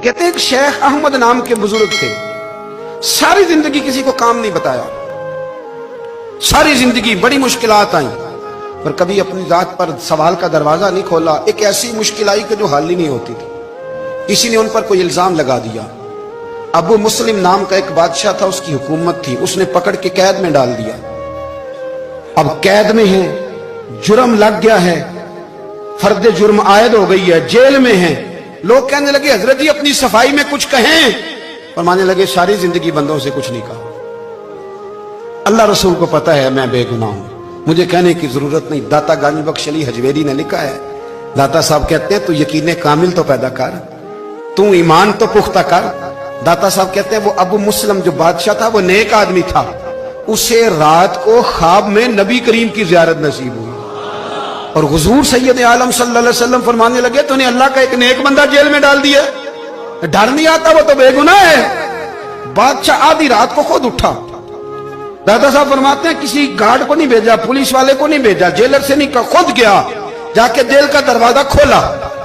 कहते हैं कि शेख अहमद नाम के बुजुर्ग थे, सारी जिंदगी किसी को काम नहीं बताया, सारी जिंदगी बड़ी मुश्किलात आई, पर कभी अपनी जात पर सवाल का दरवाजा नहीं खोला। एक ऐसी मुश्किल आई कि जो हल ही नहीं होती थी, किसी ने उन पर कोई इल्जाम लगा दिया। अबू मुस्लिम नाम का एक बादशाह था, उसकी हुकूमत थी, उसने पकड़ के कैद में डाल दिया। अब कैद में है, जुर्म लग गया है, फर्द जुर्म आयद हो गई है, जेल में है। लोग कहने लगे हजरत जी अपनी सफाई में कुछ कहें, पर मानने लगे सारी जिंदगी बंदों से कुछ नहीं कहा। अल्लाह रसूल को पता है मैं बेगुनाह हूं, मुझे कहने की जरूरत नहीं। दाता गानी बख्श अली हजवेरी ने लिखा है, दाता साहब कहते हैं तू यकीन कामिल तो पैदा कर, तू ईमान तो पुख्ता कर। दाता साहब कहते हैं वो अबू मुस्लिम जो बादशाह था वो नेक आदमी था, उसे रात को ख्वाब में नबी करीम की ज़ियारत नसीब हुई और हुजूर सैयद आलम सल्लल्लाहु अलैहि वसल्लम फरमाने लगे तूने अल्लाह का एक नेक बंदा जेल में डाल दिया, डर नहीं आता, वो तो बेगुनाह है। बादशाह आधी रात को खुद उठा। दादा साहब फरमाते हैं किसी गार्ड को नहीं भेजा, पुलिस वाले को नहीं भेजा, जेलर से नहीं, खुद गया, जाके जेल का दरवाजा खोला,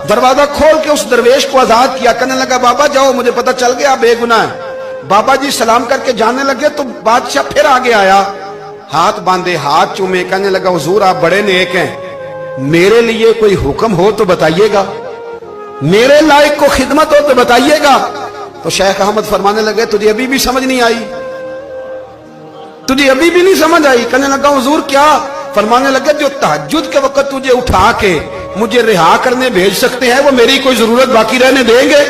दरवाजा खोल के उस दरवेश को आजाद किया। कहने लगा बाबा जाओ, मुझे पता चल गया बेगुनाह है। बाबा जी सलाम करके जाने लगे तो बादशाह फिर आगे आया, हाथ बांधे, हाथ चूमे, कहने लगा हुजूर आप बड़े नेक हैं, मेरे लिए कोई हुक्म हो तो बताइएगा, मेरे लायक को खिदमत हो तो बताइएगा। तो शेख अहमद फरमाने लगे तुझे अभी भी समझ नहीं आई, तुझे अभी भी नहीं समझ आई। कहने लगा हुजूर क्या? फरमाने लगे जो तहज्जुद के वक्त तुझे उठा के मुझे रिहा करने भेज सकते हैं वो मेरी कोई जरूरत बाकी रहने देंगे?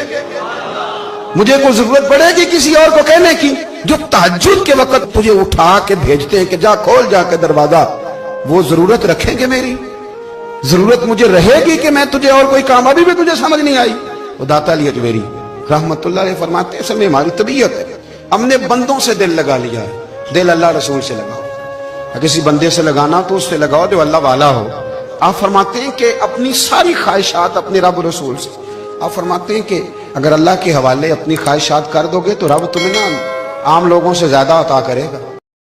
मुझे कोई जरूरत पड़ेगी किसी और को कहने की? जो तहज्जुद के वक्त तुझे उठा के भेजते हैं कि जा खोल जाके दरवाजा, वो जरूरत रखेंगे? मेरी जरूरत मुझे रहेगी कि मैं तुझे और कोई काम? अभी भी तुझे समझ नहीं आई? वो दाता अली अजमेरी रहमतुल्लाह अलैह फरमाते हैं समय हमारी तबीयत है, हमने बंदों से दिल लगा लिया है, दिल अल्लाह रसूल से लगाओ। किसी बंदे से लगाना तो उससे लगाओ जो अल्लाह वाला हो। आप फरमाते हैं कि अपनी सारी ख्वाहिशात अपने रब रसूल से, आप फरमाते हैं कि अगर अल्लाह के हवाले अपनी ख्वाहिशात कर दोगे तो रब तुम्हें ना आम लोगों से ज्यादा अता करेगा।